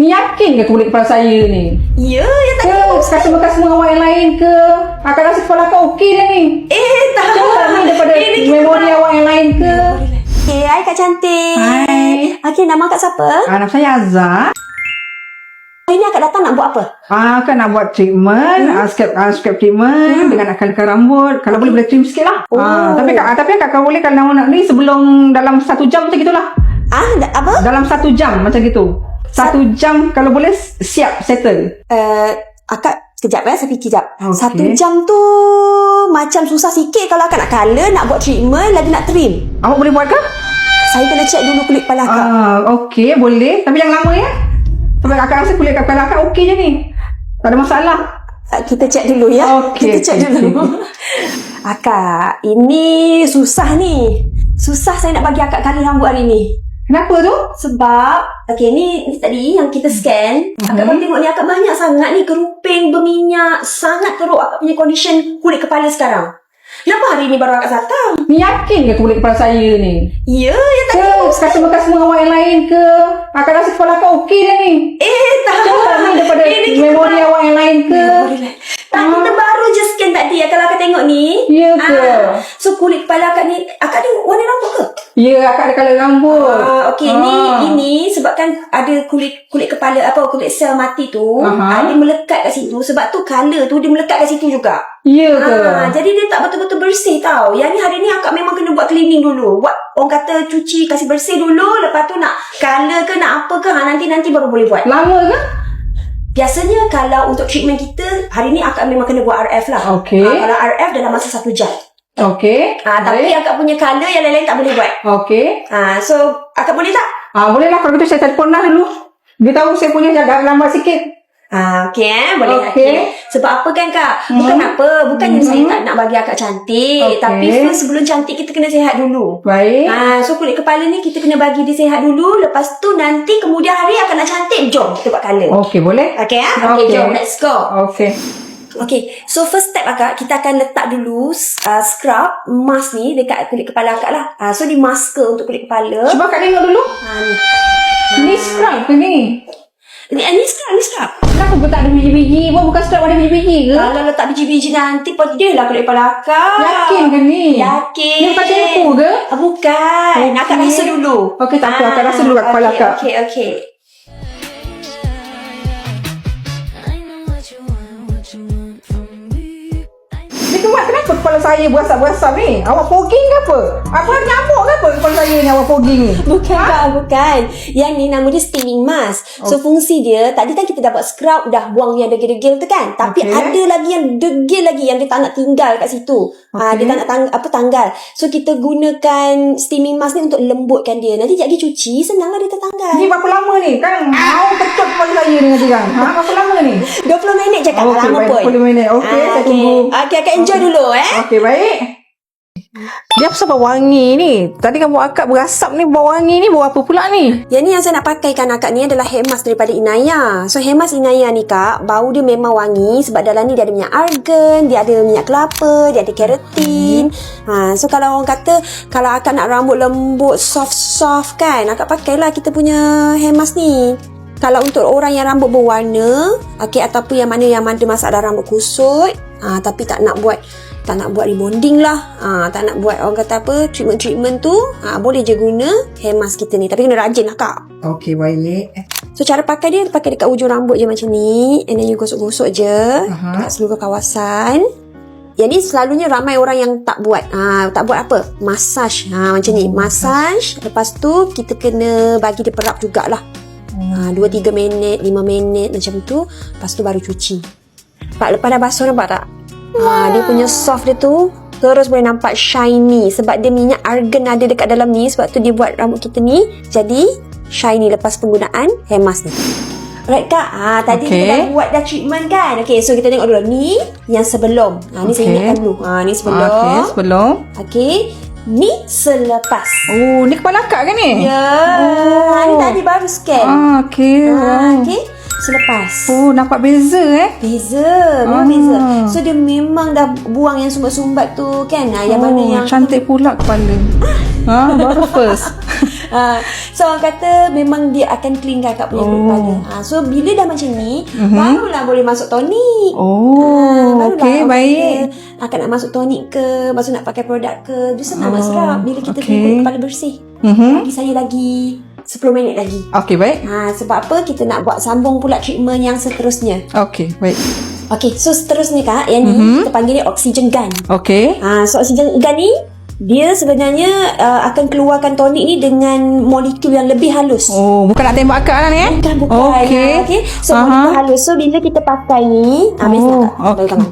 Ni yakin ke kulit kepala saya ni? Ya, ya tak Ke customer-customer awak yang lain ke? Akak rasa kepala akak okey dah ni. tak. Coba ni daripada memori awak yang lain ke? Okay, hai Kak Cantik. Hai. Okay, nama Kak siapa? Nama saya Azhar. Hari ni Kak datang nak buat apa? Kan nak buat treatment, scalp treatment dengan akan rambut. Kalau boleh trim sikit lah. Tapi kakak boleh kalau nak ni sebelum dalam 1 jam macam gitulah. Apa? Dalam 1 jam macam gitu. 1 jam kalau boleh siap settle. Akak sekejap saya fikir sekejap. Okay. 1 jam tu macam susah sikit kalau akak nak color, nak buat treatment, lagi nak trim. Awak boleh buat ke? Saya kena check dulu kulit kepala akak. Okey, boleh. Tapi jangan lama ya. Sebab akak rasa kulit kepala akak okey je ni. Tak ada masalah. Kita check dulu ya. Okey, Kita check dulu. Akak, ini susah ni. Susah saya nak bagi akak color rambut hari ni. Kenapa tu? Sebab ni tadi yang kita scan, akak boleh tengok ni akak banyak sangat ni keruping, berminyak, sangat teruk akak punya condition kulit kepala sekarang. Kenapa hari ni baru akak datang? Ni yakin ke kulit kepala saya ni? Ya, tak. Ke customer-customer awak yang lain ke? Akak rasa kepala akak okey dah ni. Tak. Coba ni daripada memori awak yang lain ke? Tak, kita baru je scan tadi ya. Kalau akak tengok ni. Ya ke? So kulit kepala akak ni, akak ada warna rambut ke? Ya, akak ada colour rambut. Okey, ini sebabkan ada kulit kepala kulit sel mati tu, dia melekat kat situ. Sebab tu color tu dia melekat kat situ juga. Ya ke? Jadi dia tak betul-betul bersih tau. Yang ni hari ni akak memang kena buat cleaning dulu. Buat orang kata cuci, kasih bersih dulu. Lepas tu nak color ke nak apa ke, nanti baru boleh buat. Lama ke? Biasanya kalau untuk treatment kita, hari ni akak memang kena buat RF lah. Okey. Kalau RF dalam masa 1 jam. Okey. Tapi akak punya color yang lain-lain tak boleh buat. Okey. So akak boleh tak? Boleh lah. Kalau gitu saya telefon lah dulu. Dia tahu saya punya jaga lambat sikit. Okey boleh. Okey. Sebab apa kan Kak? Bukan apa. Bukannya saya tak nak bagi akak cantik. Tapi first sebelum cantik kita kena sihat dulu. Baik. So kulit kepala ni kita kena bagi dia sihat dulu. Lepas tu nanti kemudian hari akan nak cantik. Jom kita buat color. Okey boleh. Okey jom let's go. Okey. Okay, so first step akak, kita akan letak dulu scrub mask ni dekat kulit kepala akak lah. So di masker untuk kulit kepala. Cuba akak tengok dulu. Ni. Ni scrub ke ni? Ni scrub. Kenapa kau tak ada biji-biji? Bukan scrub ada biji-biji ke? Kalau letak biji-biji nanti pedih lah kulit kepala akak. Yakin ke ni? Yakin. Ni bukan shampoo ke? Bukan. Akak rasa dulu. Okey, tak apa. Akak rasa dulu kat kepala akak. Okey. Kenapa kepala saya berasap-berasap ni? Awak fogging ke apa? Apa nyamuk ke apa kepala saya ni awak fogging ni? Bukan Kak, bukan. Yang ni nama dia steaming mask. So fungsi dia, tadi kan kita dapat scrub, dah buang yang degil-degil tu kan. Tapi ada lagi yang degil lagi yang dia tak nak tinggal kat situ. Dia tak nak tanggal. So kita gunakan steaming mask ni untuk lembutkan dia. Nanti sekejap lagi cuci, senanglah dia tertanggal. Ni berapa lama ni? Kan mau kecut kepala saya ni nanti kan? Berapa lama ni? 20 minit je Kak, lama pun. 20 minit. Okey, saya tunggu. Okey, Kak enjoy dulu Okey, baik. Dia apa sebab wangi ni? Tadi kan buat akak berasap ni, bau wangi ni, bau apa pula ni? Yang ni yang saya nak pakaikan akak ni adalah hair mask daripada Inaya. So hair mask Inaya ni Kak, bau dia memang wangi sebab dalam ni dia ada minyak argan, dia ada minyak kelapa, dia ada keratin. So kalau orang kata, kalau akak nak rambut lembut, soft-soft kan, akak pakailah kita punya hair mask ni. Kalau untuk orang yang rambut berwarna, ataupun yang mana ada masalah rambut kusut, tapi tak nak buat rebonding lah, tak nak buat orang kata apa, treatment tu, boleh je guna hair mask kita ni. Tapi kena rajin lah Kak. Okey, baik. So cara pakai dia, pakai dekat ujung rambut je macam ni, and then you gosok-gosok je dekat seluruh kawasan. Yang ni selalunya ramai orang yang tak buat. Tak buat apa? Massage. Macam ni, massage. Lepas tu kita kena bagi dia perap jugalah. 2-3 minit, 5 minit macam tu. Lepas tu baru cuci. Lepas dah basuh, nampak tak? Dia punya soft dia tu terus boleh nampak shiny. Sebab dia minyak argan ada dekat dalam ni. Sebab tu dia buat rambut kita ni jadi shiny lepas penggunaan hair mask ni. Alright Kak, tadi kita dah buat dah treatment kan. Okay, so kita tengok dulu. Ni yang sebelum. Ni saya ingatkan dulu. Ni sebelum. Okay, sebelum. Okay, ni selepas. Oh, ni kepala akak ke ni? Ya. Ni tadi baru scan. Okay. Okay, selepas. Oh, nampak beza Beza. Memang beza. So dia memang dah buang yang sumbat-sumbat tu kan. Yang mana yang cantik pula kepala. Baru first. So orang kata memang dia akan cleankan kat punya kepala. So bila dah macam ni, barulah boleh masuk tonik. Barulah okey, orang baik. kata akan nak masuk tonik ke, lepas tu nak pakai produk ke, dia senang nak serap bila kita clean kepala bersih. Bagi saya lagi 10 minit lagi. Okey, baik. Sebab apa kita nak buat sambung pula treatment yang seterusnya. Okey, baik. Okey, so seterusnya Kak, yang ni kita panggil dia oxygen gun. Okey. So oxygen gun ni dia sebenarnya akan keluarkan tonik ni dengan molekul yang lebih halus. Oh, bukan nak tembak akak lah ni Bukan. Okey. So molekul halus. So bila kita pakai ni, biasa tak tangan.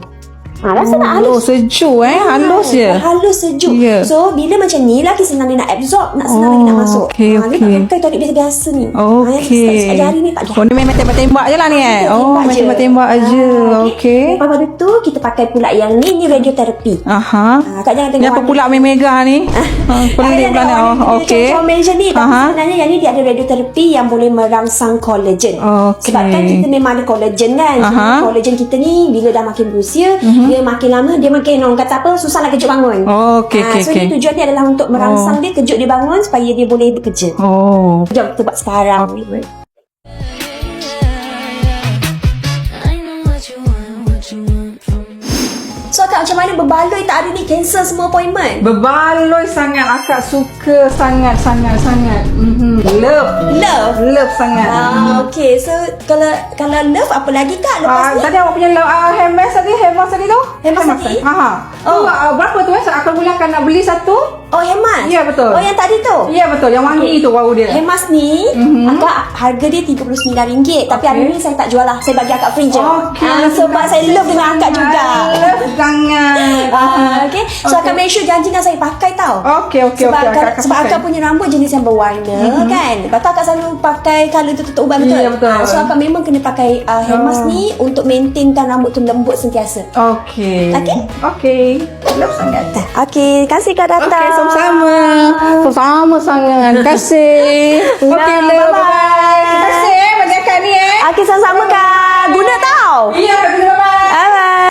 Rasa nak halus. Sejuk halus je. Halus sejuk. Ya. So bila macam ni lagi senang dia nak absorb, nak senang lagi nak masuk. Okey, Dia nak pakai tonik biasa-biasa ni. Okey. Sekali hari ni tak ada. Oh, ni memang tembak-tembak je lah ni main tembak-tembak je. Okey. Lepas tu kita pakai pula yang ni radioterapi. Kak jangan tengok Ni apa pula main megah ni? Pelik pula ni. Okey. Measure ni tapi sebenarnya yang ni dia ada radioterapi yang boleh merangsang collagen. Sebab kan kita memang ada collagen kan. Collagen kita ni bila dah makin berusia, dia makin lama dia makin orang kata apa, susah nak kejut bangun. Okey. So ni tujuan dia adalah untuk merangsang dia, kejut dia bangun supaya dia boleh bekerja. Jom kita buat sekarang. So Kak, macam mana berbaloi tak hari ni cancel semua appointment? Berbaloi sangat. Akak suka sangat. Love sangat. Okay, so kalau love apa lagi Kak lepas ni? Tadi awak punya hair mask tadi tu? Hair mask tadi? Berapa tu Akak mula akan nak beli satu? Oh, hair mask? Ya, betul. Oh, yang tadi tu? Ya, betul. Yang wangi tu bau dia. Hair mask ni Akak harga dia RM39. Tapi hari ni saya tak jual lah. Saya bagi Akak free je. Sebab saya love dengan Akak juga. Love sangat. Okay. So Akak make sure janji dengan saya pakai tau. Okey. Sebab Akak punya rambut jenis yang berwarna kan. Lepas tu Akak selalu pakai colour tu tutup uban betul? Ya, betul. So Akak memang kena pakai hair mask ni untuk maintainkan rambut tu lembut sentiasa. Okey. Love sangat. Okay, kasih Kak datang. Okey, sama-sama sangat. Terima kasih. Okey, love. Bye-bye.